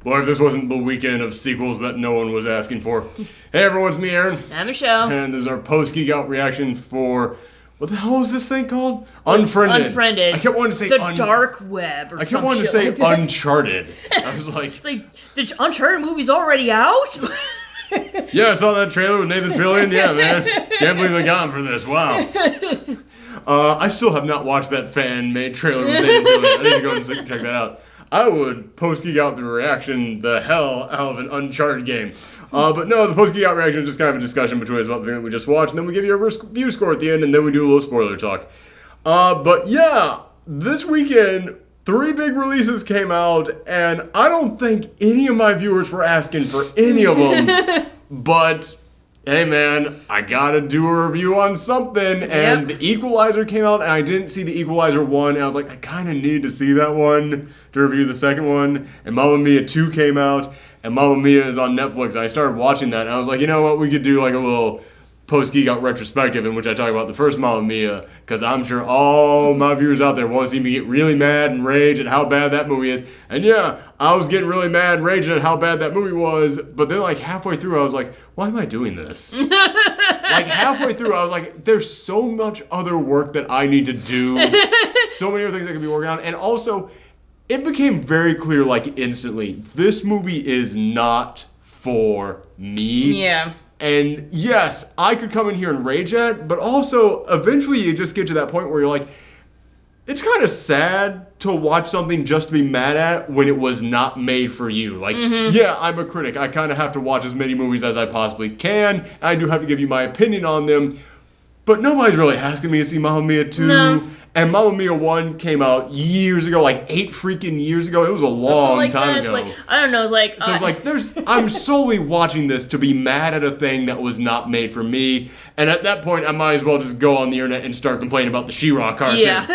Boy, if this wasn't the weekend of sequels that no one was asking for. Hey everyone, it's me, Aaron. I'm Michelle. And this is our post-Geekout reaction for... What the hell is this thing called? Unfriended. Unfriended. I kept wanting to say... The dark web or I kept wanting to say Uncharted. I was like... It's like, the Uncharted movie's already out? Yeah, I saw that trailer with Nathan Fillion. Yeah, man. Can't believe they got him for this. Wow. I still have not watched that fan-made trailer with Nathan Fillion. I need to go and check that out. I would post-geek out the reaction the hell out of an Uncharted game. But no, the post-geek out reaction is just kind of a discussion between us about the thing that we just watched, and then we give you a review score at the end, and then we do a little spoiler talk. But yeah, this weekend, 3 big releases came out, and I don't think any of my viewers were asking for any of them. But... hey man, I gotta do a review on something, and The Equalizer came out, and I didn't see The Equalizer 1, and I was like, I kinda need to see that one to review the second one, and Mamma Mia 2 came out, and Mamma Mia is on Netflix, and I started watching that, and I was like, you know what, we could do like a little post-Geek-Out retrospective in which I talk about the first Mamma Mia, because I'm sure all my viewers out there want to see me get really mad and rage at how bad that movie is, and yeah, I was getting really mad and raging at how bad that movie was, but then like halfway through I was like, why am I doing this? Like halfway through I was like, there's so much other work that I need to do, so many other things I could be working on, and also, it became very clear like instantly, this movie is not for me. Yeah. And yes, I could come in here and rage at, but also eventually you just get to that point where you're like, it's kind of sad to watch something just to be mad at when it was not made for you. Like, yeah, I'm a critic. I kind of have to watch as many movies as I possibly can. And I do have to give you my opinion on them. But nobody's really asking me to see Mamma Mia 2. No. And Mamma Mia 1 came out years ago, like 8 freaking years ago. It was a long time ago. Like, I don't know, it's like... So it's like, I'm solely watching this to be mad at a thing that was not made for me. And at that point, I might as well just go on the internet and start complaining about the She-Ra cartoon. Yeah.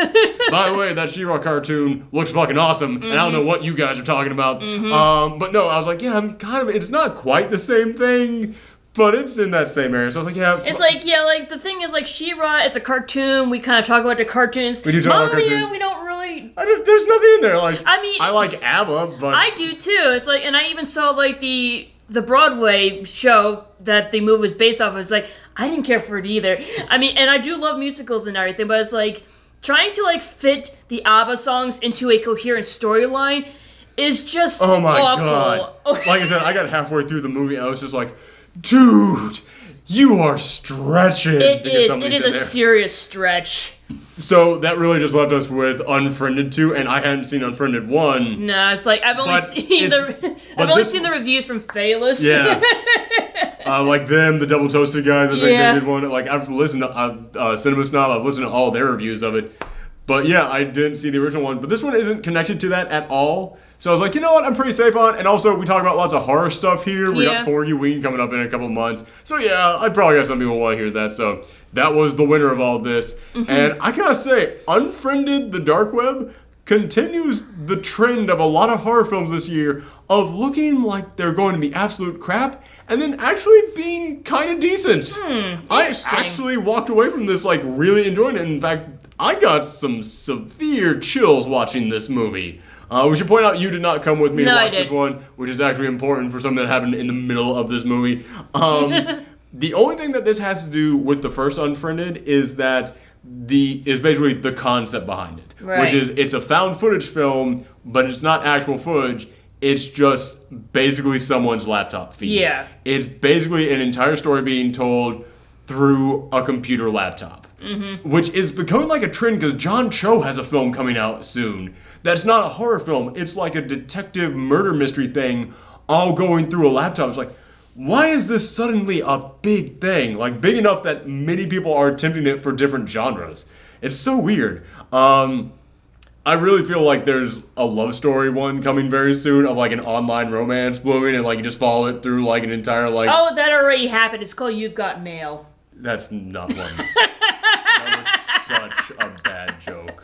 By the way, that She-Ra cartoon looks fucking awesome, and I don't know what you guys are talking about. But no, I was like, yeah, I'm kind of... It's not quite the same thing, but it's in that same area. So I was like, yeah. It's like, yeah, like, the thing is, like, She-Ra, it's a cartoon. We kind of talk about the cartoons. We do talk about cartoons. Mia, we don't really... There's nothing in there. Like, I mean... I like ABBA, but... I do, too. It's like, and I even saw, like, the Broadway show that the movie was based off of. It's like, I didn't care for it either. I mean, and I do love musicals and everything, but it's like, trying to, like, fit the ABBA songs into a coherent storyline is just oh my awful. God. Like I said, I got halfway through the movie, and I was just like... dude, you are stretching. It is a serious stretch. So that really just left us with Unfriended 2, and I hadn't seen Unfriended 1. No, it's like I've only seen the reviews from Phaelus. Yeah. Like them, the Double Toasted guys, I think they did one. Like I've listened to Cinema Snob, I've listened to all their reviews of it. But yeah, I didn't see the original one. But this one isn't connected to that at all. So I was like, you know what, I'm pretty safe on. And also, we talk about lots of horror stuff here. We got Halloween coming up in a couple of months. So yeah, I'd probably got some people who want to hear that. So that was the winner of all this. And I gotta say, Unfriended, the dark web, continues the trend of a lot of horror films this year of looking like they're going to be absolute crap and then actually being kind of decent. I actually walked away from this like really enjoying it. In fact, I got some severe chills watching this movie. We should point out you did not come with me to watch this one, which is actually important for something that happened in the middle of this movie. The only thing that this has to do with the first Unfriended is that is basically the concept behind it, which is it's a found footage film, but it's not actual footage. It's just basically someone's laptop feed. Yeah. It's basically an entire story being told through a computer laptop, which is becoming like a trend because John Cho has a film coming out soon. That's not a horror film. It's like a detective murder mystery thing all going through a laptop. It's like, why is this suddenly a big thing? Like big enough that many people are attempting it for different genres. It's so weird. I really feel like there's a love story one coming very soon of like an online romance blooming and like you just follow it through like an entire like... Oh, that already happened. It's called You've Got Mail. That's not one. That was such a bad joke.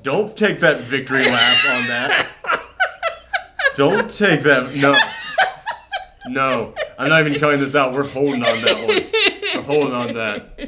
Don't take that victory lap on that. Don't take that. No. No. I'm not even cutting this out. We're holding on that one. We're holding on that.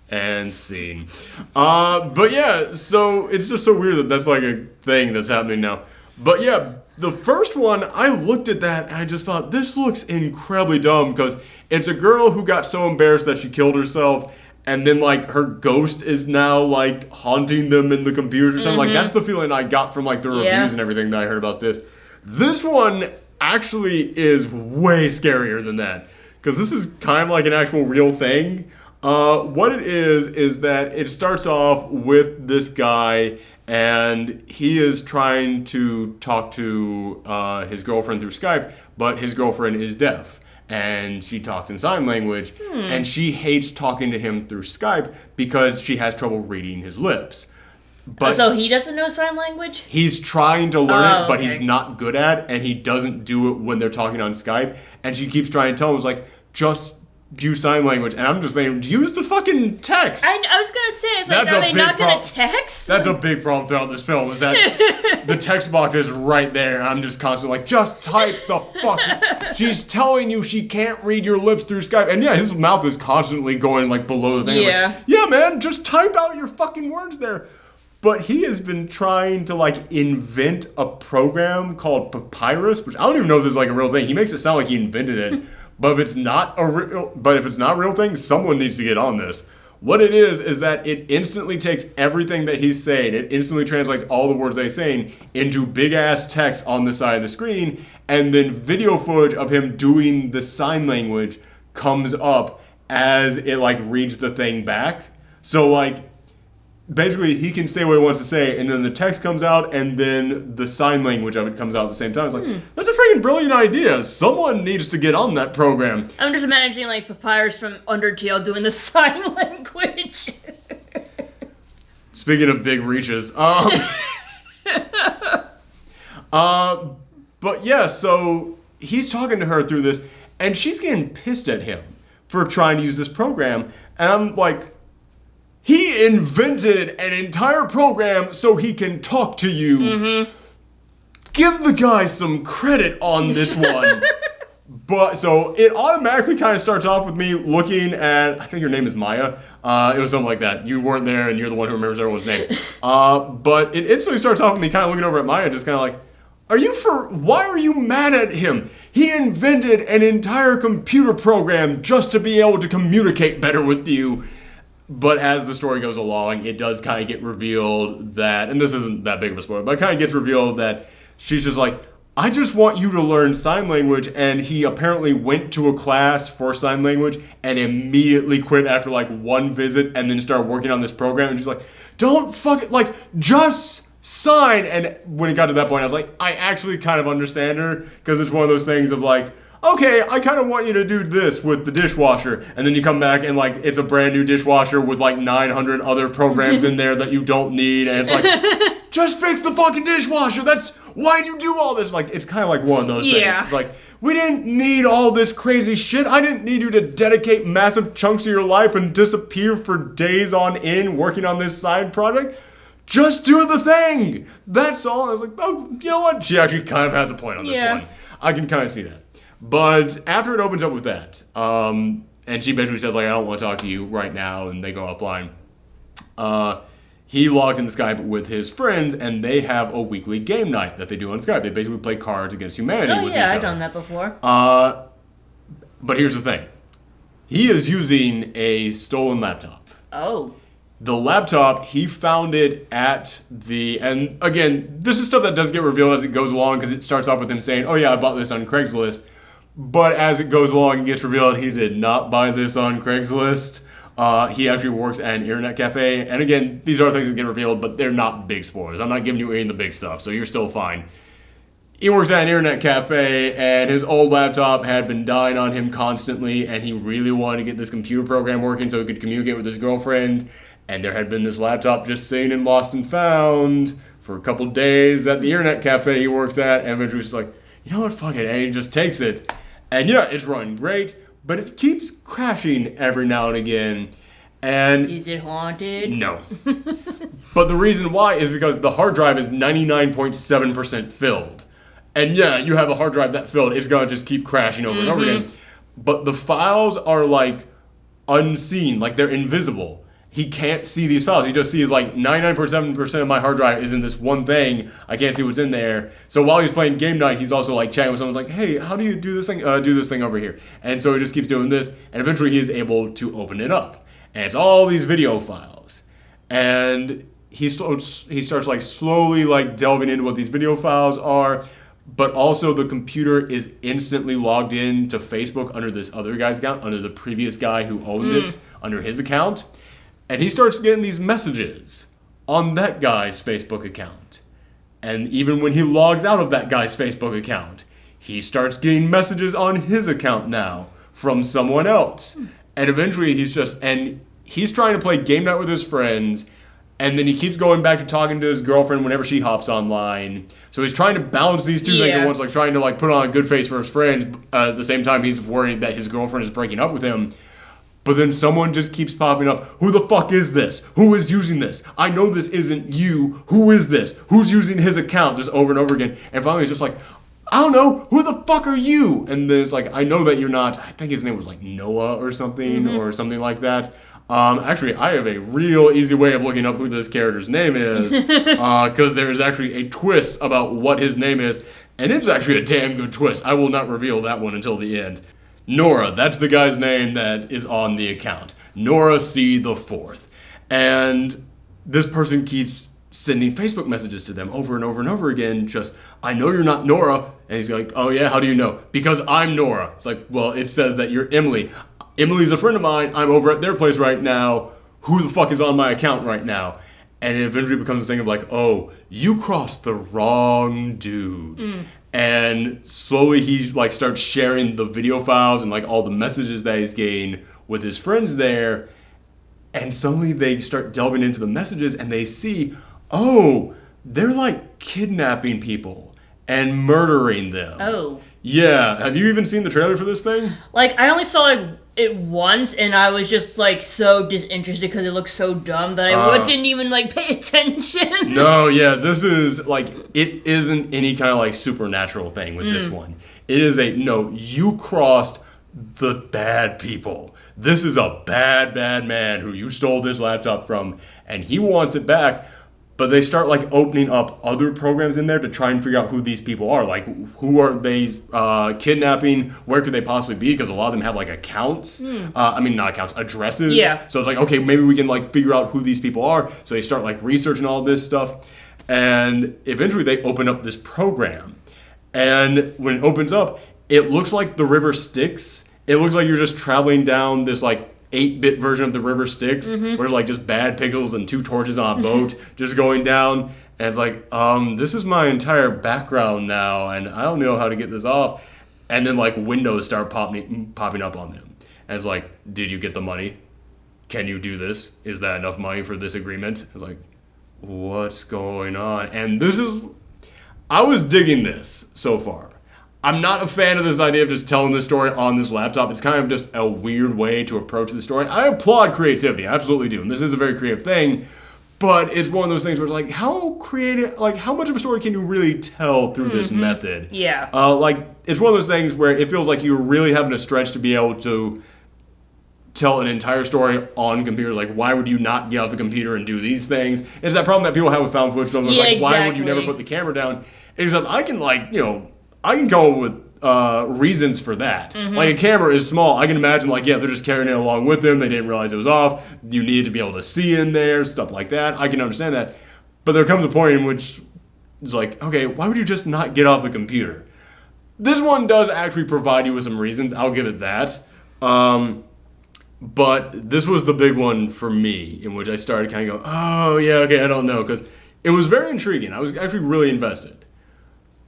And scene. But yeah, so it's just so weird that that's like a thing that's happening now. But yeah, the first one, I looked at that and I just thought, this looks incredibly dumb because it's a girl who got so embarrassed that she killed herself, and then like her ghost is now like haunting them in the computer or something. Like that's the feeling I got from like the reviews and everything that I heard about this. This one actually is way scarier than that because this is kind of like an actual real thing. What it is that it starts off with this guy and he is trying to talk to his girlfriend through Skype, but his girlfriend is deaf. And she talks in sign language, and she hates talking to him through Skype because she has trouble reading his lips. But so he doesn't know sign language? He's trying to learn it, but okay. he's not good at it, and he doesn't do it when they're talking on Skype. And she keeps trying to tell him, it's like, just use sign language. And I'm just saying, use the fucking text. I was going to say, it's like, are they not going to text? That's a big problem throughout this film, is that the text box is right there, and I'm just constantly like, just type the fuck. She's telling you she can't read your lips through Skype. And yeah, his mouth is constantly going like below the thing. Yeah. Like, yeah, man, just type out your fucking words there. But he has been trying to like invent a program called Papyrus, which I don't even know if this is like a real thing. He makes it sound like he invented it. But if it's not a real thing, someone needs to get on this. What it is that it instantly takes everything that he's saying, it instantly translates all the words that he's saying into big ass text on the side of the screen, and then video footage of him doing the sign language comes up as it like reads the thing back. So like basically he can say what he wants to say, and then the text comes out, and then the sign language of it comes out at the same time. It's like, that's a freaking brilliant idea. Someone needs to get on that program. I'm just imagining like Papyrus from Undertale doing the sign language. Speaking of big reaches, but yeah, so he's talking to her through this, and she's getting pissed at him for trying to use this program, and I'm like, he invented an entire program so he can talk to you. Give the guy some credit on this one. But so it automatically kind of starts off with me looking at, I think your name is Maya. It was something like that. You weren't there and you're the one who remembers everyone's names. But it instantly starts off with me kind of looking over at Maya, just kind of like, why are you mad at him? He invented an entire computer program just to be able to communicate better with you. But as the story goes along, it does kind of get revealed that, and this isn't that big of a spoiler, but it kind of gets revealed that she's just like, I just want you to learn sign language, and he apparently went to a class for sign language and immediately quit after like one visit and then started working on this program, and she's like, don't fuck it, like, just sign. And when it got to that point, I was like, I actually kind of understand her, because it's one of those things of like, okay, I kind of want you to do this with the dishwasher, and then you come back and like it's a brand new dishwasher with like 900 other programs in there that you don't need, and it's like, just fix the fucking dishwasher. That's why do you do all this? Like, it's kind of like one of those things. It's like, we didn't need all this crazy shit. I didn't need you to dedicate massive chunks of your life and disappear for days on end working on this side project. Just do the thing. That's all. I was like, oh, you know what? She actually kind of has a point on this one. I can kind of see that. But after it opens up with that, and she basically says, like, I don't want to talk to you right now, and they go offline, he logs into Skype with his friends, and they have a weekly game night that they do on Skype. They basically play Cards Against Humanity with each other. I've done that before. But here's the thing. He is using a stolen laptop. Oh. The laptop, he found it at and again, this is stuff that does get revealed as it goes along, because it starts off with him saying, oh yeah, I bought this on Craigslist. But as it goes along, it gets revealed he did not buy this on Craigslist. He actually works at an internet cafe. And again, these are things that get revealed, but they're not big spoilers. I'm not giving you any of the big stuff, so you're still fine. He works at an internet cafe, and his old laptop had been dying on him constantly, and he really wanted to get this computer program working so he could communicate with his girlfriend. And there had been this laptop just sitting in Lost and Found for a couple days at the internet cafe he works at, and eventually he's like, you know what, fuck it, and he just takes it. And yeah, it's running great, but it keeps crashing every now and again. And is it haunted? No. But the reason why is because the hard drive is 99.7% filled. And yeah, you have a hard drive that filled, it's gonna just keep crashing over and over again. But the files are like unseen, like they're invisible. he can't see these files. He just sees like 99.7% of my hard drive is in this one thing. I can't see what's in there. So while he's playing game night, he's also like chatting with someone like, hey, how do you do this thing? Do this thing over here. And so he just keeps doing this. And eventually he is able to open it up. And it's all these video files. And he starts like slowly like delving into what these video files are. But also the computer is instantly logged in to Facebook under this other guy's account, under the previous guy who owned it, under his account. And he starts getting these messages on that guy's Facebook account. And even when he logs out of that guy's Facebook account, he starts getting messages on his account now from someone else. And eventually he's trying to play game night with his friends, and then he keeps going back to talking to his girlfriend whenever she hops online. So he's trying to balance these two things at once, like trying to like put on a good face for his friends. At the same time, he's worried that his girlfriend is breaking up with him. But then someone just keeps popping up. Who the fuck is this? Who is using this? I know this isn't you. Who is this? Who's using his account? Just over and over again. And finally it's just like, I don't know. Who the fuck are you? And then it's like, I know that you're not. I think his name was like Noah or something like that. Actually, I have a real easy way of looking up who this character's name is. Because there's actually a twist about what his name is. And it's actually a damn good twist. I will not reveal that one until the end. Nora, that's the guy's name that is on the account. Nora C. the Fourth. And this person keeps sending Facebook messages to them over and over and over again. Just, I know you're not Nora. And he's like, oh yeah, how do you know? Because I'm Nora. It's like, well, it says that you're Emily. Emily's a friend of mine. I'm over at their place right now. Who the fuck is on my account right now? And it eventually becomes a thing of like, oh, you crossed the wrong dude. And slowly he like starts sharing the video files and like all the messages that he's getting with his friends there. And suddenly they start delving into the messages and they see, oh, they're like kidnapping people and murdering them. Oh. Yeah. Have you even seen the trailer for this thing? Like, I only saw it once, and I was just, like, so disinterested because it looked so dumb that I didn't even, like, pay attention. No, yeah, this is, like, it isn't any kind of, like, supernatural thing with this one. It is no, you crossed the bad people. This is a bad, bad man who you stole this laptop from, and he wants it back. But they start like opening up other programs in there to try and figure out who these people are. Like, who are they kidnapping? Where could they possibly be? Because a lot of them have like accounts. I mean, not accounts, addresses. Yeah. So it's like, okay, maybe we can like figure out who these people are. So they start like researching all this stuff. And eventually they open up this program. And when it opens up, it looks like the river Styx. It looks like you're just traveling down this like 8-bit version of the river Styx, where it's like just bad pickles and 2 torches on a boat just going down. And it's like, this is my entire background now, and I don't know how to get this off. And then like windows start popping up on them. And it's like, did you get the money? Can you do this? Is that enough money for this agreement? It's like, what's going on? And I was digging this so far. I'm not a fan of this idea of just telling this story on this laptop. It's kind of just a weird way to approach the story. I applaud creativity, I absolutely do. And this is a very creative thing, but it's one of those things where it's like, how creative, like how much of a story can you really tell through this method? Yeah. Like, it's one of those things where it feels like you're really having to stretch to be able to tell an entire story on computer. Like, why would you not get off the computer and do these things? It's that problem that people have with found footage films. Yeah, like, exactly. Why would you never put the camera down? Except I can I can come up with reasons for that. Like, a camera is small. I can imagine, like, yeah, they're just carrying it along with them. They didn't realize it was off. You need to be able to see in there, stuff like that. I can understand that. But there comes a point in which it's like, okay, why would you just not get off the computer? This one does actually provide you with some reasons. I'll give it that. But this was the big one for me, in which I started kind of going, oh, yeah, okay, I don't know. Because it was very intriguing. I was actually really invested.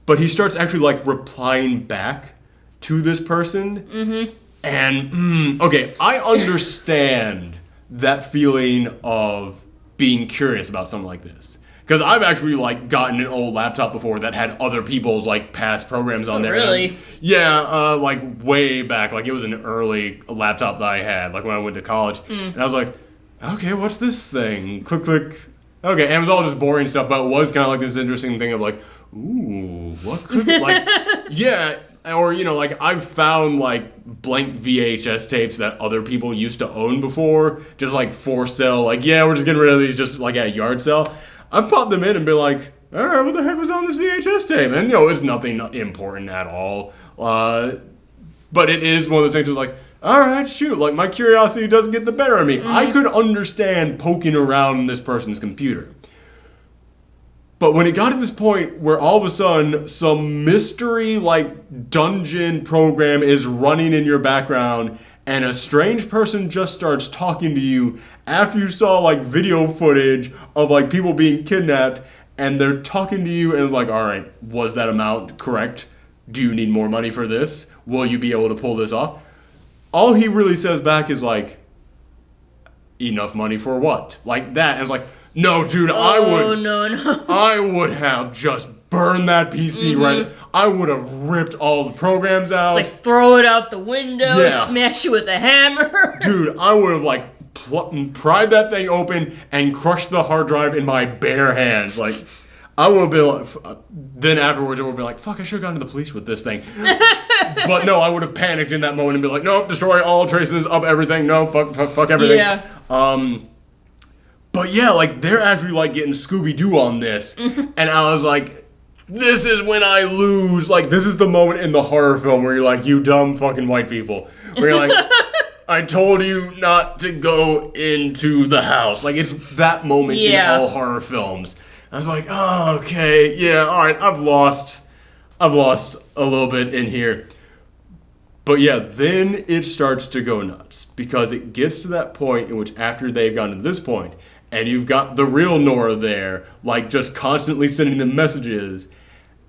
But he starts actually, like, replying back to this person. And, okay, I understand that feeling of being curious about something like this. Because I've actually, like, gotten an old laptop before that had other people's, like, past programs on there. Really? Yeah, like, way back. Like, it was an early laptop that I had, like, when I went to college. And I was like, okay, what's this thing? Click, click. Okay, and it was all just boring stuff, but it was kind of like this interesting thing of, like, ooh, what could, like, yeah, or like I've found like blank VHS tapes that other people used to own before, just like for sale. Like, yeah, we're just getting rid of these, just like at a yard sale. I've popped them in and been like, all right, what the heck was on this VHS tape? And it's nothing important at all. But it is one of those things where like, all right, shoot, like my curiosity does get the better of me. I could understand poking around this person's computer. But when it got to this point where all of a sudden some mystery like dungeon program is running in your background and a strange person just starts talking to you after you saw like video footage of like people being kidnapped, and they're talking to you and like, all right, was that amount correct? Do you need more money for this? Will you be able to pull this off? All he really says back is like, enough money for what? Like that. And it's like, no, dude, I would have just burned that PC right. I would have ripped all the programs out. It's like throw it out the window, smash it with a hammer. Dude, I would have like pried that thing open and crushed the hard drive in my bare hands. Like, I would have been like, then afterwards I would have been like, fuck, I should have gone to the police with this thing. But no, I would have panicked in that moment and been like, nope, destroy all traces of everything. No, fuck everything. Yeah. But yeah, like, they're actually, like, getting Scooby-Doo on this. And I was like, this is when I lose. Like, this is the moment in the horror film where you're like, you dumb fucking white people. Where you're like, I told you not to go into the house. Like, it's that moment in all horror films. I was like, oh, okay, yeah, all right, I've lost a little bit in here. But yeah, then it starts to go nuts. Because it gets to that point in which after they've gotten to this point, and you've got the real Nora there, like, just constantly sending them messages.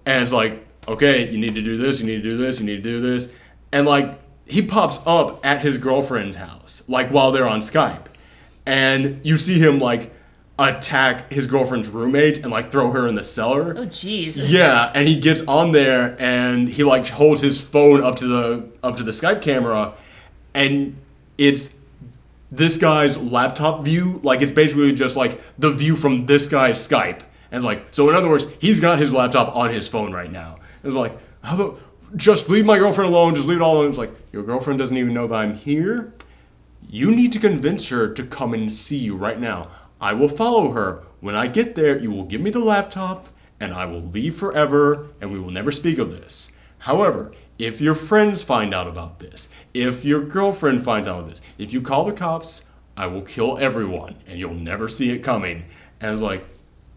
And it's like, okay, you need to do this, you need to do this, you need to do this. And, like, he pops up at his girlfriend's house, like, while they're on Skype. And you see him, like, attack his girlfriend's roommate and, like, throw her in the cellar. Oh, jeez. Yeah, and he gets on there, and he, like, holds his phone up to the Skype camera, and it's this guy's laptop view. Like, it's basically just like the view from this guy's Skype. And it's like, so in other words, he's got his laptop on his phone right now. It's like, how about just leave my girlfriend alone, just leave it all alone. It's like, your girlfriend doesn't even know that I'm here. You need to convince her to come and see you right now. I will follow her. When I get there, you will give me the laptop, and I will leave forever, and we will never speak of this. However, if your friends find out about this, if your girlfriend finds out about this, if you call the cops, I will kill everyone, and you'll never see it coming. And I was like,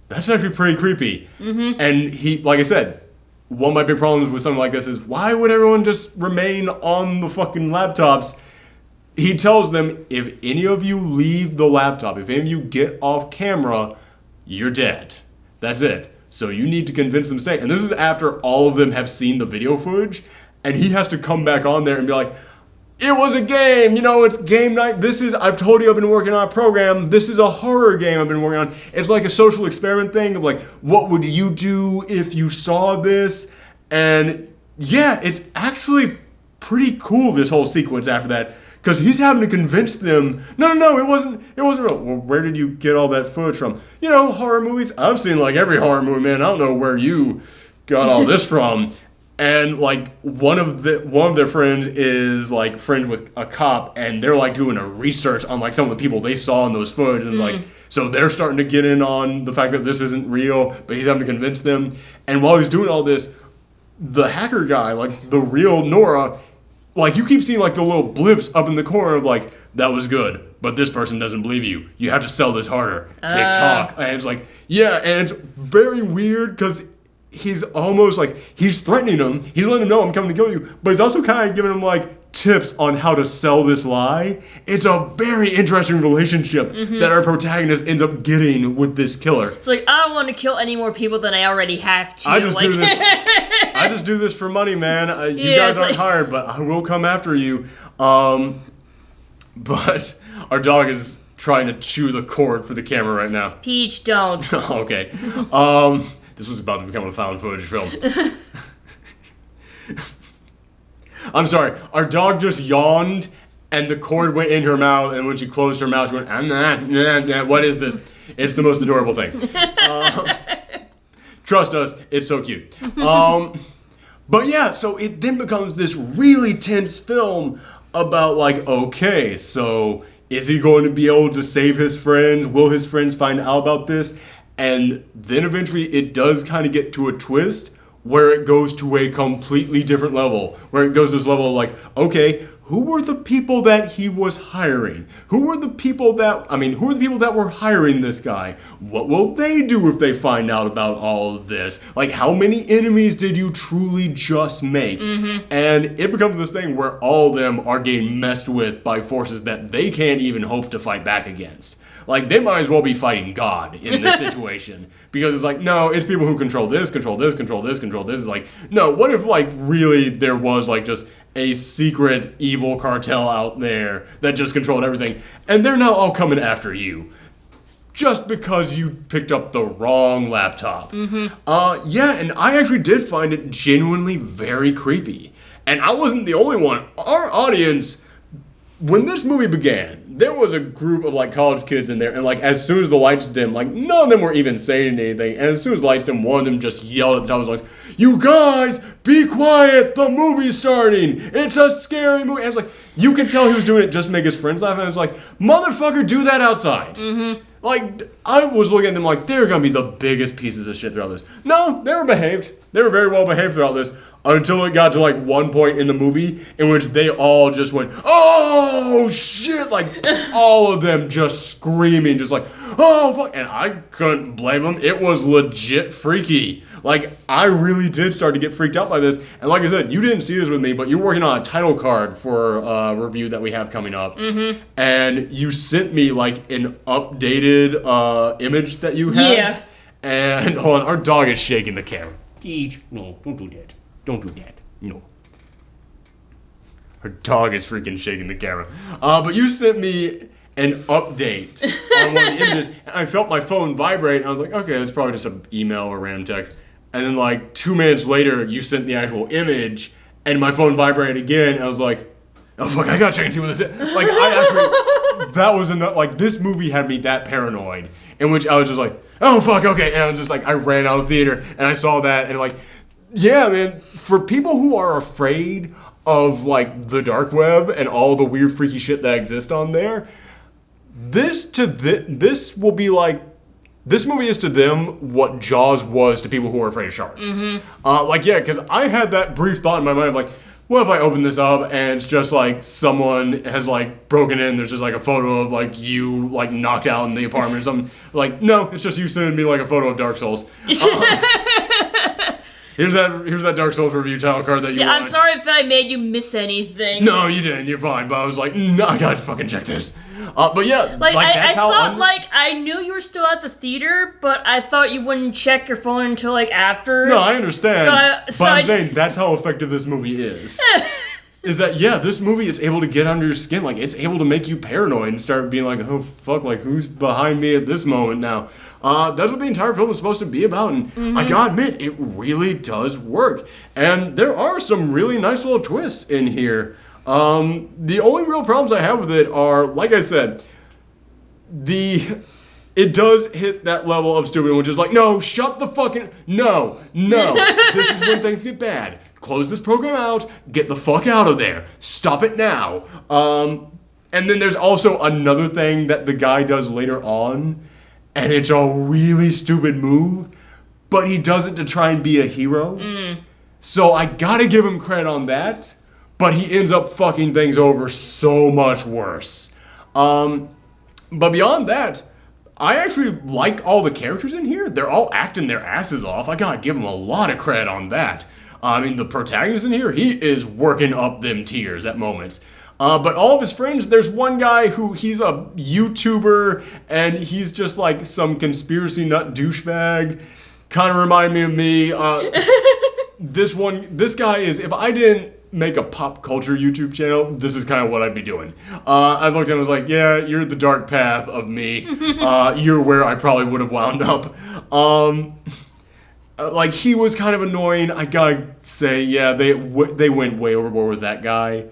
that's actually pretty creepy. And he, like I said, one of my big problems with something like this is, why would everyone just remain on the fucking laptops? He tells them, if any of you leave the laptop, if any of you get off camera, you're dead. That's it. So you need to convince them to stay. And this is after all of them have seen the video footage, and he has to come back on there and be like, it was a game, it's game night. I've told you I've been working on a program. This is a horror game I've been working on. It's like a social experiment thing of like, what would you do if you saw this? And yeah, it's actually pretty cool, this whole sequence after that. Because he's having to convince them, no, it wasn't real. Well, where did you get all that footage from? Horror movies. I've seen like every horror movie, man. I don't know where you got all this from. And like one of their friends is like friends with a cop, and they're like doing a research on like some of the people they saw in those footage, and like so they're starting to get in on the fact that this isn't real, but he's having to convince them. And while he's doing all this, the hacker guy, like the real Nora, like you keep seeing like the little blips up in the corner of like, that was good, but this person doesn't believe you. You have to sell this harder. TikTok. And it's like, yeah, and it's very weird because he's almost like, he's threatening him. He's letting him know I'm coming to kill you, but he's also kind of giving him like tips on how to sell this lie. It's a very interesting relationship that our protagonist ends up getting with this killer. It's like, I don't want to kill any more people than I already have to. I just do this for money, man. You guys aren't hired, but I will come after you. But our dog is trying to chew the cord for the camera right now. Peach, don't. Okay. This was about to become a found footage film. I'm sorry. Our dog just yawned, and the cord went in her mouth, and when she closed her mouth, she went, what is this? It's the most adorable thing. Trust us, it's so cute. But yeah, so it then becomes this really tense film about like, okay, so is he going to be able to save his friends? Will his friends find out about this? And then eventually it does kind of get to a twist where it goes to a completely different level, where it goes to this level of like, okay, who were the people that he was hiring? Who were the people that were hiring this guy? What will they do if they find out about all of this? Like, how many enemies did you truly just make? And it becomes this thing where all of them are getting messed with by forces that they can't even hope to fight back against. Like, they might as well be fighting God in this situation. Because it's like, no, it's people who control this, control this, control this, control this. It's like, no, what if, like, really there was, like, just a secret evil cartel out there that just controlled everything, and they're now all coming after you just because you picked up the wrong laptop. Yeah, and I actually did find it genuinely very creepy. And I wasn't the only one. Our audience, when this movie began, there was a group of like college kids in there, and like as soon as the lights dimmed, like none of them were even saying anything, and as soon as the lights dimmed, one of them just yelled at the top, was like, "You guys, be quiet, the movie's starting, it's a scary movie." And it's like, you can tell he was doing it just to make his friends laugh, and I was like, motherfucker, do that outside. Like, I was looking at them like, they're gonna be the biggest pieces of shit throughout this. No, they were behaved. They were very well behaved throughout this. Until it got to like one point in the movie in which they all just went, "Oh shit!" Like all of them just screaming, just like, "Oh fuck!" And I couldn't blame them. It was legit freaky. Like I really did start to get freaked out by this. And like I said, you didn't see this with me, but you're working on a title card for a review that we have coming up, and you sent me like an updated image that you had. Yeah. And hold on, our dog is shaking the camera. No, don't do that. Don't do that. No. Her dog is freaking shaking the camera. But you sent me an update on one of the images, and I felt my phone vibrate, and I was like, okay, that's probably just an email or random text. And then like 2 minutes later, you sent the actual image, and my phone vibrated again, and I was like, oh fuck, I gotta check and see what this is. Like, that was enough. Like, this movie had me that paranoid, in which I was just like, oh fuck, okay. And I was just like, I ran out of the theater, and I saw that, and like, yeah, man, for people who are afraid of, like, the dark web and all the weird, freaky shit that exists on there, this will be like, this movie is to them what Jaws was to people who are afraid of sharks. Like, yeah, because I had that brief thought in my mind of, like, what if I open this up and it's just, like, someone has, like, broken in, there's just, like, a photo of, like, you, like, knocked out in the apartment or something. Like, no, it's just you sending me, like, a photo of Dark Souls. Here's that Dark Souls review title card that you want. I'm sorry if I made you miss anything. No, you didn't. You're fine. But I was like, no, I gotta fucking check this. But yeah, like that's I thought like I knew you were still at the theater, but I thought you wouldn't check your phone until like after. No, I understand. So I'm saying that's how effective this movie is. Is that, yeah, this movie is able to get under your skin. Like, it's able to make you paranoid and start being like, oh, fuck, like, who's behind me at this moment now? That's what the entire film is supposed to be about, and I gotta admit, it really does work. And there are some really nice little twists in here. The only real problems I have with it are, like I said, it does hit that level of stupid, which is like, no, shut the fucking, no, this is when things get bad. Close this program out, get the fuck out of there, stop it now. And then there's also another thing that the guy does later on, and it's a really stupid move, but he does it to try and be a hero. So I gotta give him credit on that, but he ends up fucking things over so much worse. But beyond that, I actually like all the characters in here. They're all acting their asses off. I gotta give them a lot of credit on that. I mean, the protagonist in here, he is working up them tears at moments. But all of his friends, there's one guy who, he's a YouTuber, and he's just like some conspiracy nut douchebag. Kind of remind me of me. This guy is, if I didn't make a pop culture YouTube channel, this is kind of what I'd be doing. I looked at him and was like, yeah, you're the dark path of me. You're where I probably would have wound up. Like, he was kind of annoying. I gotta say, yeah, they went way overboard with that guy.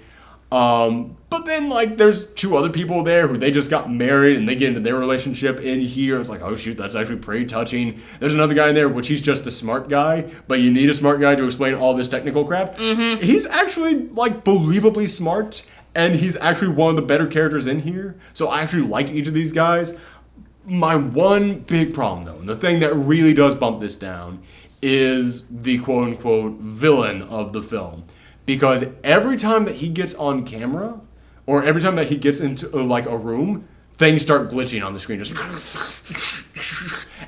But But then, like, there's two other people there who they just got married and they get into their relationship in here. It's like, oh, shoot, that's actually pretty touching. There's another guy in there, which he's just a smart guy, but you need a smart guy to explain all this technical crap. Mm-hmm. He's actually, like, believably smart, and he's actually one of the better characters in here. So I actually like each of these guys. My one big problem, though, and the thing that really does bump this down, is the quote-unquote villain of the film. Because every time that he gets on camera, or every time that he gets into like a room, things start glitching on the screen. Just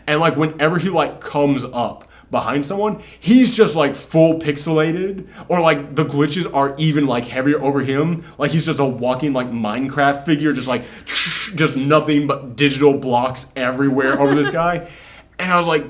and like whenever he like comes up behind someone, he's just like full pixelated, or like the glitches are even like heavier over him. Like he's just a walking like Minecraft figure, just like just nothing but digital blocks everywhere over this guy. And I was like,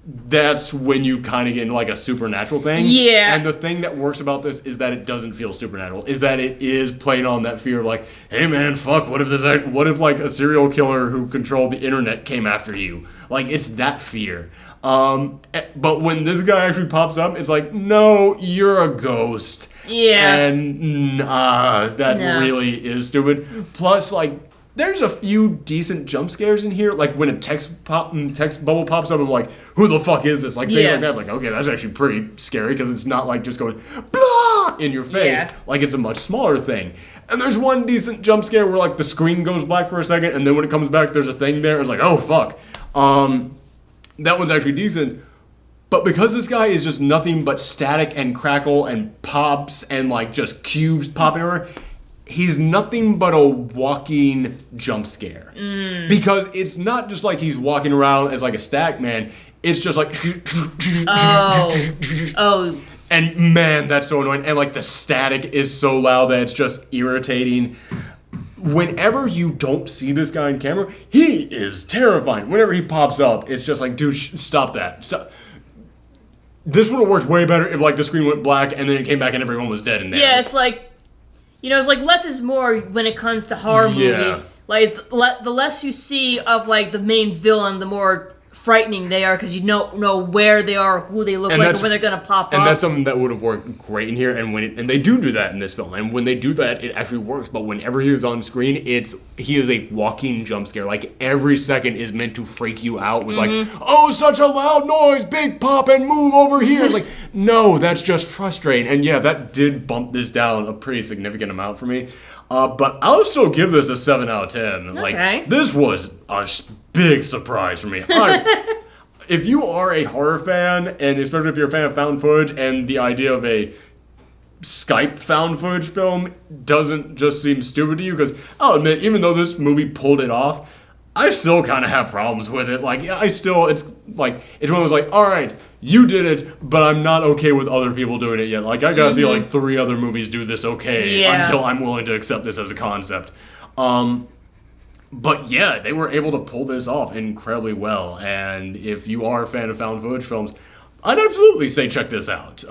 that's when you kind of get into like a supernatural thing. Yeah. And the thing that works about this is that it doesn't feel supernatural. Is that it is playing on that fear of like, hey man, fuck, what if like a serial killer who controlled the internet came after you? Like it's that fear. But when this guy actually pops up, it's like, no, you're a ghost. Yeah. And that really is stupid. Plus, like, there's a few decent jump scares in here, like when a text bubble pops up, I'm like, who the fuck is this? Like, things like that. It's like, okay, that's actually pretty scary, because it's not like just going, blah, in your face. Yeah. Like, it's a much smaller thing. And there's one decent jump scare where, like, the screen goes black for a second, and then when it comes back, there's a thing there. It's like, oh, fuck. That one's actually decent. But because this guy is just nothing but static and crackle and pops and, like, just cubes popping everywhere, he's nothing but a walking jump scare. Because it's not just like he's walking around as like a stack man. It's just like... Oh. And man, that's so annoying. And like the static is so loud that it's just irritating. Whenever you don't see this guy on camera, he is terrifying. Whenever he pops up, it's just like, dude, stop that. This would have worked way better if like the screen went black and then it came back and everyone was dead in there. Yeah, it's like... You know, it's like less is more when it comes to horror movies. Like, the less you see of, like, the main villain, the more frightening they are, because you don't know where they are, who they look like, or when they're going to pop up. And that's something that would have worked great in here, and they do that in this film. And when they do that, it actually works. But whenever he is on screen, he is a walking jump scare. Like, every second is meant to freak you out with, like, oh, such a loud noise, big pop, and move over here. It's like, no, that's just frustrating. And yeah, that did bump this down a pretty significant amount for me. But I'll still give this a 7 out of 10. Okay. Like, this was a big surprise for me. If you are a horror fan, and especially if you're a fan of found footage, and the idea of a Skype found footage film doesn't just seem stupid to you, because I'll admit, even though this movie pulled it off, I still kind of have problems with it. Like, it's one of those like, all right, you did it, but I'm not okay with other people doing it yet. Like, I gotta see like 3 other movies do this until I'm willing to accept this as a concept. But yeah, they were able to pull this off incredibly well. And if you are a fan of found footage films, I'd absolutely say check this out.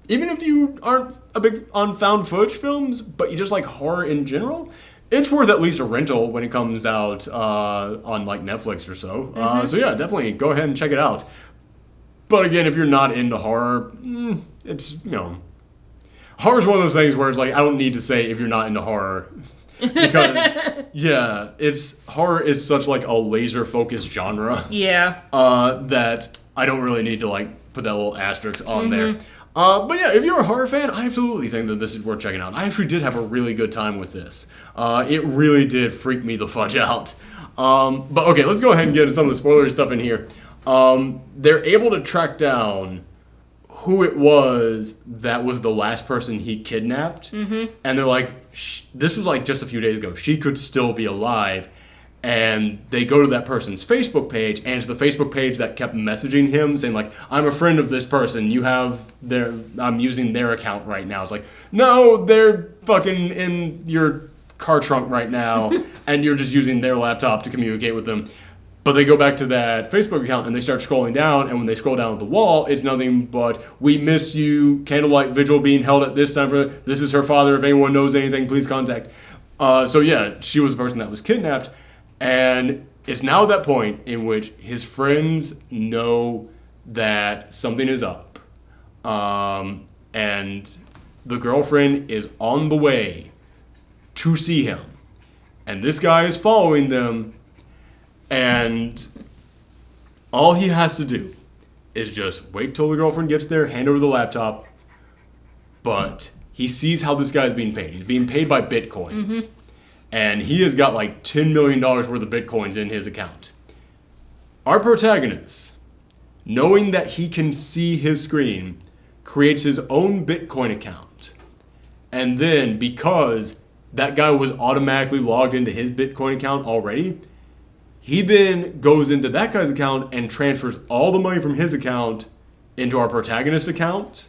Even if you aren't a big on found footage films, but you just like horror in general, it's worth at least a rental when it comes out on like Netflix or so. So yeah, definitely go ahead and check it out. But again, if you're not into horror, it's, you know, horror's one of those things where it's like, I don't need to say if you're not into horror. Because, yeah, horror is such like a laser focused genre. Yeah. That I don't really need to like put that little asterisk on there. But yeah, if you're a horror fan, I absolutely think that this is worth checking out. I actually did have a really good time with this. It really did freak me the fudge out. But okay, let's go ahead and get into some of the spoiler stuff in here. They're able to track down who it was that was the last person he kidnapped. And they're like, this was like just a few days ago. She could still be alive. And they go to that person's Facebook page, and it's the Facebook page that kept messaging him saying like, I'm a friend of this person, I'm using their account right now. It's like, no, they're fucking in your car trunk right now, and you're just using their laptop to communicate with them. But they go back to that Facebook account and they start scrolling down, and when they scroll down at the wall, it's nothing but, we miss you, candlelight vigil being held at this time, this is her father, if anyone knows anything, please contact. So yeah, she was the person that was kidnapped. And it's now at that point in which his friends know that something is up. And the girlfriend is on the way to see him. And this guy is following them, and all he has to do is just wait till the girlfriend gets there, hand over the laptop, but he sees how this guy's being paid. He's being paid by bitcoins. And he has got like $10 million worth of bitcoins in his account. Our protagonist, knowing that he can see his screen, creates his own Bitcoin account. And then, because that guy was automatically logged into his Bitcoin account already, he then goes into that guy's account and transfers all the money from his account into our protagonist account.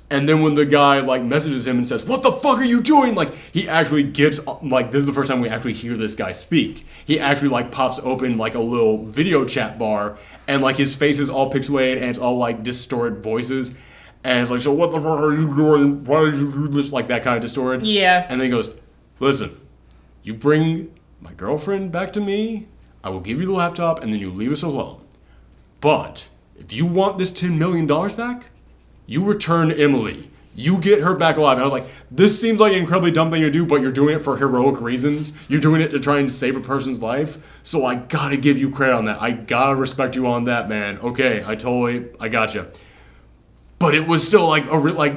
And then when the guy like messages him and says, "What the fuck are you doing?" Like, he actually gets, like, this is the first time we actually hear this guy speak. He actually like pops open like a little video chat bar, and like his face is all pixelated and it's all like distorted voices. And it's like, "So what the fuck are you doing? Why did you do this?" Like that kind of distorted. Yeah. And then he goes, "Listen, you bring my girlfriend back to me, I will give you the laptop, and then you leave us alone. But if you want this $10 million back, you return Emily. You get her back alive." And I was like, this seems like an incredibly dumb thing to do, but you're doing it for heroic reasons. You're doing it to try and save a person's life. So I gotta give you credit on that. I gotta respect you on that, man. Okay, I got you. But it was still like,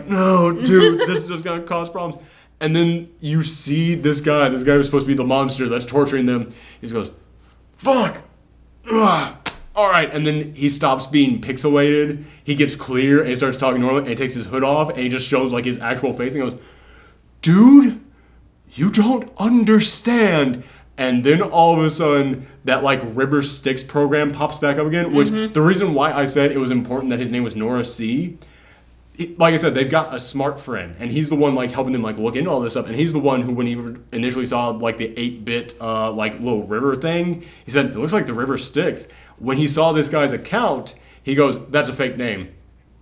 no, dude, this is just gonna cause problems. And then you see this guy who's supposed to be the monster that's torturing them. He just goes, "Fuck! Ugh. All right," and then he stops being pixelated. He gets clear and he starts talking normally, and he takes his hood off and he just shows like his actual face and goes, "Dude, you don't understand." And then all of a sudden, that like River Styx program pops back up again, which the reason why I said it was important that his name was Nora C. Like I said, they've got a smart friend, and he's the one like helping them like look into all this stuff. And he's the one who, when he initially saw like the 8-bit like little river thing, he said, "It looks like the River Styx." When he saw this guy's account, he goes, "That's a fake name."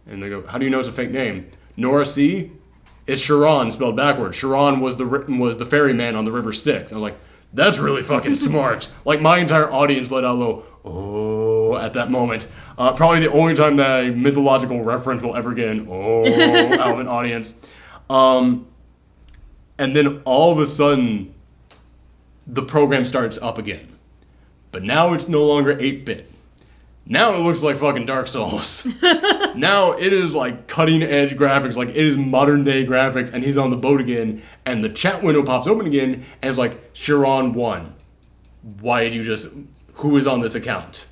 And they go, "How do you know it's a fake name?" "Nora C. It's Sharon spelled backwards. Sharon was the ferryman on the River Styx." I was like, that's really fucking smart. Like, my entire audience let out a little "oh" at that moment. Probably the only time that a mythological reference will ever get an "oh" out of an audience. And then all of a sudden, the program starts up again. But now it's no longer 8-bit. Now it looks like fucking Dark Souls. Now it is like cutting edge graphics, like it is modern day graphics, and he's on the boat again, and the chat window pops open again, and it's like, "Sharon 1. Why did you just, who is on this account?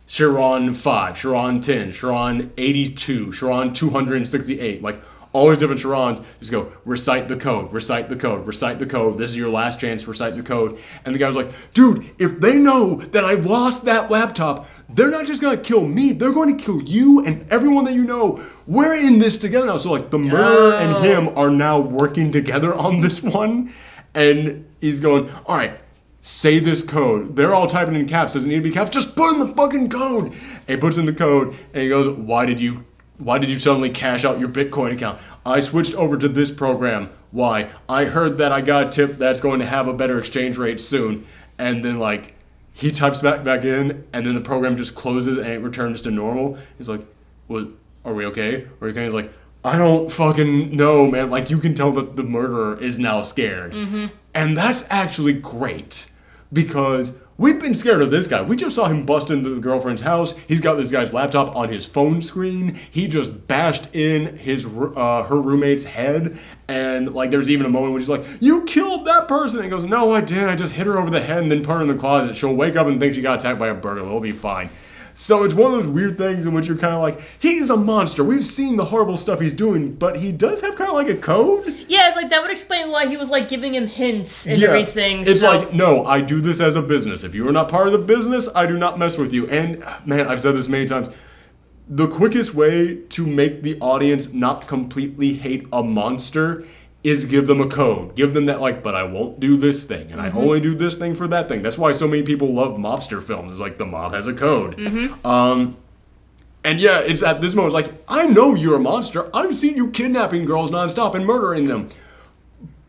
Sharon 5, Sharon 10, Sharon 82, Sharon 268, like all these different Sharons. Just go, recite the code, recite the code, recite the code. This is your last chance, recite the code." And the guy was like, "Dude, if they know that I lost that laptop, they're not just gonna kill me, they're going to kill you and everyone that you know. We're in this together now." So like the murderer and him are now working together on this one. And he's going, "All right, say this code." They're all typing in caps. Doesn't need to be caps. Just put in the fucking code. And he puts in the code, and he goes, why did you suddenly cash out your Bitcoin account?" "I switched over to this program." "Why?" "I heard that I got a tip that's going to have a better exchange rate soon." And then like he types back in, and then the program just closes and it returns to normal. He's like, "What? Are we okay?" Or he's like, "I don't fucking know, man." Like, you can tell that the murderer is now scared. And that's actually great, because we've been scared of this guy. We just saw him bust into the girlfriend's house. He's got this guy's laptop on his phone screen. He just bashed in her roommate's head. And like, there's even a moment where she's like, "You killed that person." And he goes, "No, I didn't. I just hit her over the head and then put her in the closet. She'll wake up and think she got attacked by a burglar. It'll be fine." So it's one of those weird things in which you're kind of like, he's a monster. We've seen the horrible stuff he's doing, but he does have kind of like a code. Yeah, it's like that would explain why he was like giving him hints and everything. It's like, no, I do this as a business. If you are not part of the business, I do not mess with you. And man, I've said this many times. The quickest way to make the audience not completely hate a monster is give them a code. Give them that, like, but I won't do this thing, and I only do this thing for that thing. That's why so many people love mobster films. It's like, the mob has a code. And yeah, it's at this moment, it's like, I know you're a monster. I've seen you kidnapping girls nonstop and murdering them.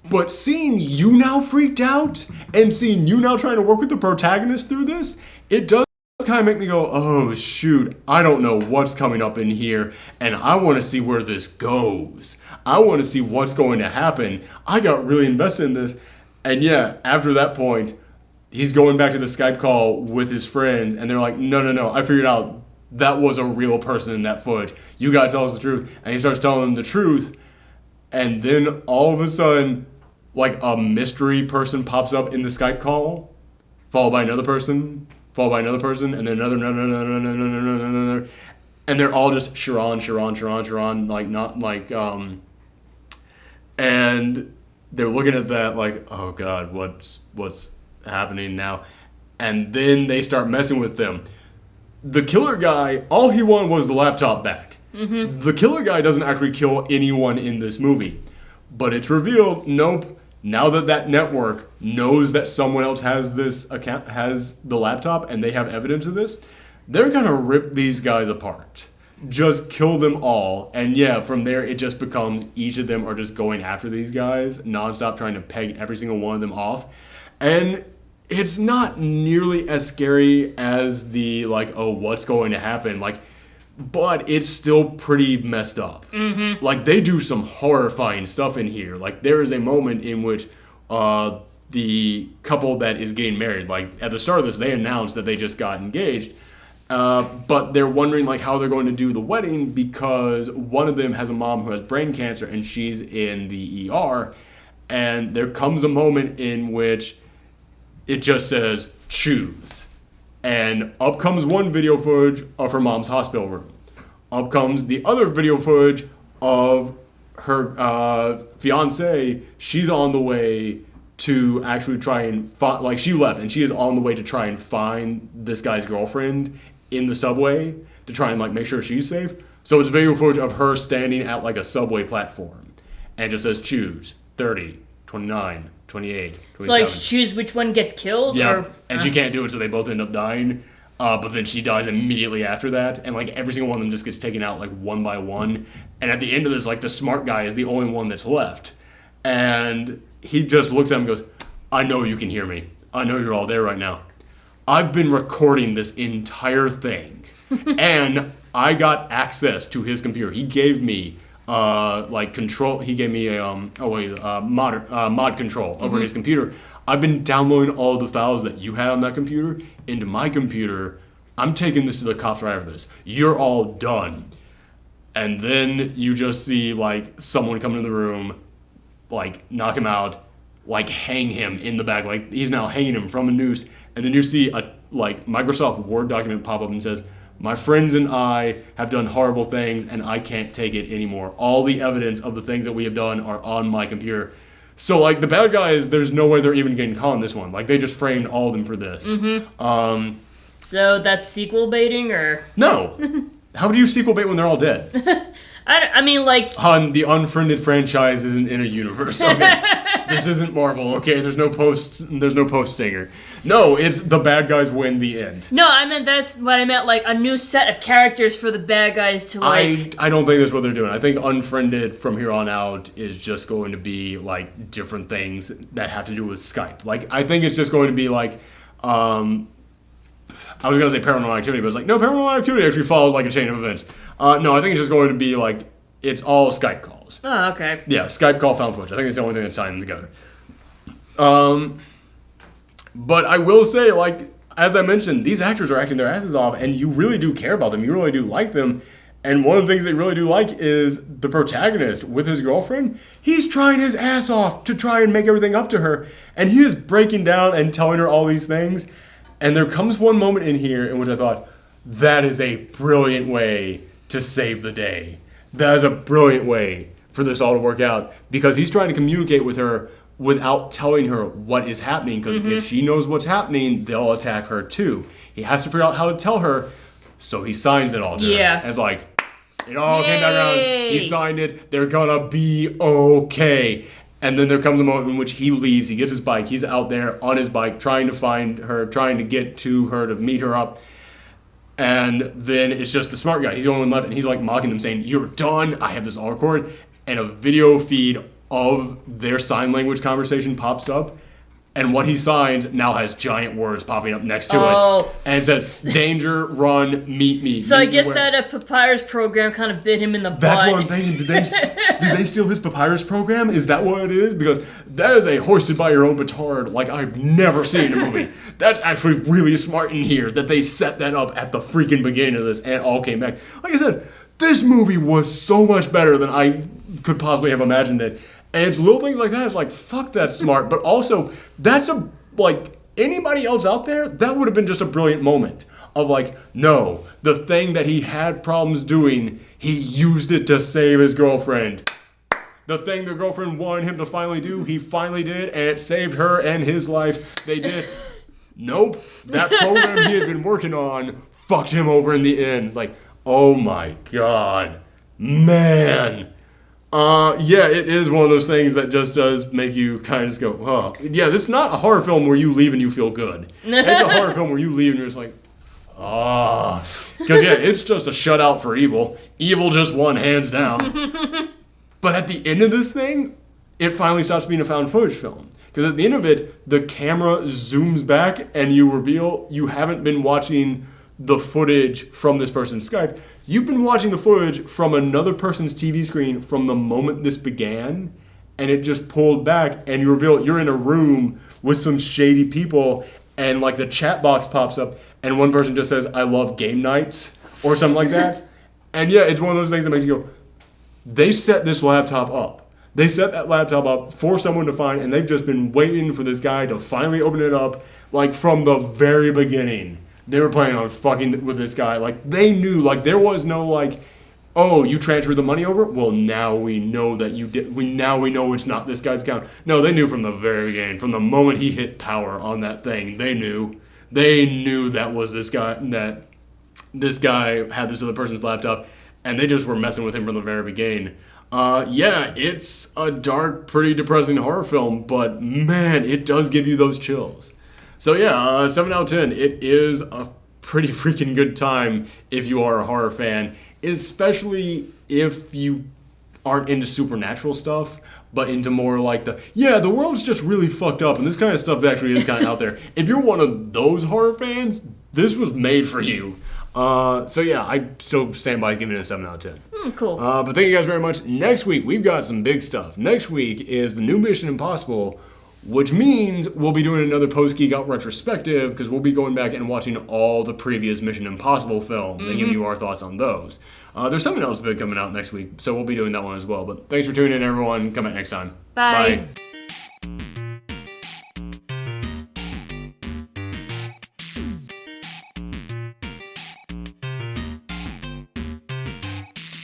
But seeing you now freaked out, and seeing you now trying to work with the protagonist through this, it does kind of make me go, oh shoot, I don't know what's coming up in here, and I want to see where this goes. I want to see what's going to happen. I got really invested in this, And yeah, after that point, he's going back to the Skype call with his friends, and they're like, no, I figured out that was a real person in that footage. You gotta tell us the truth. And he starts telling them the truth, and then all of a sudden, like a mystery person pops up in the Skype call, followed by another person, and then another, and they're all just Sharon, like not like and they're looking at that like, oh god, what's happening now? And then they start messing with them. The killer guy, all he wanted was the laptop back. Mm-hmm. The killer guy doesn't actually kill anyone in this movie, but it's revealed, nope. Now that network knows that someone else has this account, has the laptop, and they have evidence of this, they're gonna rip these guys apart. Just kill them all. And yeah, from there it just becomes each of them are just going after these guys, nonstop trying to peg every single one of them off. And it's not nearly as scary as the like, oh, what's going to happen? Like, but it's still pretty messed up. Mm-hmm. Like, they do some horrifying stuff in here. Like, there is a moment in which the couple that is getting married, like, at the start of this, they announced that they just got engaged. But they're wondering, like, how they're going to do the wedding because one of them has a mom who has brain cancer and she's in the ER. And there comes a moment in which it just says, choose. And up comes one video footage of her mom's hospital room. Up comes the other video footage of her fiance. She's on the way to actually try and find, like, she left and she is on the way to try and find this guy's girlfriend in the subway to try and, like, make sure she's safe. So it's video footage of her standing at, like, a subway platform. And it just says choose 30, 29, 28, 27. So, like, choose which one gets killed? Yeah, or, and she can't do it, so they both end up dying. But then she dies immediately after that, and, like, every single one of them just gets taken out, like, one by one. And at the end of this, like, the smart guy is the only one that's left. And he just looks at him and goes, I know you can hear me. I know you're all there right now. I've been recording this entire thing, and I got access to his computer. He gave me like control. He gave me a mod control over his computer. I've been downloading all the files that you had on that computer into my computer. I'm taking this to the cops right after this. You're all done. And then you just see, like, someone come into the room, like, knock him out, like, hang him in the back. Like, he's now hanging him from a noose. And then you see a, like, Microsoft Word document pop up and says, my friends and I have done horrible things and I can't take it anymore. All the evidence of the things that we have done are on my computer. So, like, the bad guys, there's no way they're even getting caught in this one. Like, they just framed all of them for this. Mm-hmm. So that's sequel baiting, or? No. How do you sequel bait when they're all dead? I mean, like... Hun, the Unfriended franchise isn't in a universe. Okay. This isn't Marvel, okay? There's no post-stinger. No, it's the bad guys win the end. No, I meant that's what I meant, like a new set of characters for the bad guys to, like... I don't think that's what they're doing. I think Unfriended from here on out is just going to be, like, different things that have to do with Skype. Like, I think it's just going to be, like, I was going to say Paranormal Activity, but it's like, no, Paranormal Activity actually followed, like, a chain of events. No, I think it's just going to be, like, it's all Skype calls. Oh, okay. Yeah, Skype call found footage. I think it's the only thing that's tying them together. But I will say, like, as I mentioned, these actors are acting their asses off, and you really do care about them. You really do like them. And one of the things they really do like is the protagonist with his girlfriend. He's trying his ass off to try and make everything up to her. And he is breaking down and telling her all these things. And there comes one moment in here in which I thought, that is a brilliant way to save the day. That is a brilliant way for this all to work out, because he's trying to communicate with her without telling her what is happening, because if she knows what's happening, they'll attack her too. He has to figure out how to tell her, so he signs it all to her. As like, it all came back around, he signed it, they're gonna be okay. And then there comes a moment in which he leaves, he gets his bike, he's out there on his bike trying to find her, trying to get to her to meet her up. And then it's just the smart guy. He's the only one left, and he's like mocking them, saying, you're done, I have this all recorded. And a video feed of their sign language conversation pops up. and what he signs now has giant words popping up next to Oh. it. And it says, danger, run, meet me. So I Meet me guess where- that papyrus program kind of bit him in the butt. That's what I'm thinking. Did they steal his papyrus program? Is that what it is? Because that is a hoisted by your own petard like I've never seen in a movie. That's actually really smart in here that they set that up at the freaking beginning of this and it all came back. Like I said, this movie was so much better than I could possibly have imagined it. And it's little things like that. It's like, fuck, that's smart. But also, that's anybody else out there, that would have been just a brilliant moment. Of like, no, the thing that he had problems doing, he used it to save his girlfriend. The thing the girlfriend wanted him to finally do, he finally did, and it saved her and his life. They did. Nope. That program he had been working on fucked him over in the end. It's like, oh my God. Man. Yeah, it is one of those things that just does make you kind of just go, huh. Yeah, this is not a horror film where you leave and you feel good. It's a horror film where you leave and you're just like, because yeah, it's just a shutout for evil. Evil just won hands down. But at the end of this thing, it finally stops being a found footage film. Because at the end of it, the camera zooms back and you reveal you haven't been watching the footage from this person's Skype. You've been watching the footage from another person's TV screen from the moment this began, and it just pulled back, and you reveal you're in a room with some shady people, and like the chat box pops up, and one person just says, "I love game nights," or something like that. And yeah, it's one of those things that makes you go, they set this laptop up. They set that laptop up for someone to find, and they've just been waiting for this guy to finally open it up, like from the very beginning. They were planning on fucking with this guy. Like, they knew, like, there was no, like, oh, you transferred the money over? Well, now we know that you did. Now we know it's not this guy's account. No, they knew from the very beginning. From the moment he hit power on that thing, they knew. They knew that was this guy, that this guy had this other person's laptop, and they just were messing with him from the very beginning. Yeah, it's a dark, pretty depressing horror film, but man, it does give you those chills. So yeah, 7 out of 10. It is a pretty freaking good time if you are a horror fan, especially if you aren't into supernatural stuff, but into more like the world's just really fucked up, and this kind of stuff actually is kind of out there. If you're one of those horror fans, this was made for you. So yeah, I still stand by giving it a 7 out of 10. Cool. But thank you guys very much. Next week, we've got some big stuff. Next week is the new Mission Impossible, which means we'll be doing another post-Geekout retrospective because we'll be going back and watching all the previous Mission Impossible films and giving you our thoughts on those. There's something else big coming out next week, so we'll be doing that one as well. But thanks for tuning in, everyone. Come back next time. Bye. Bye.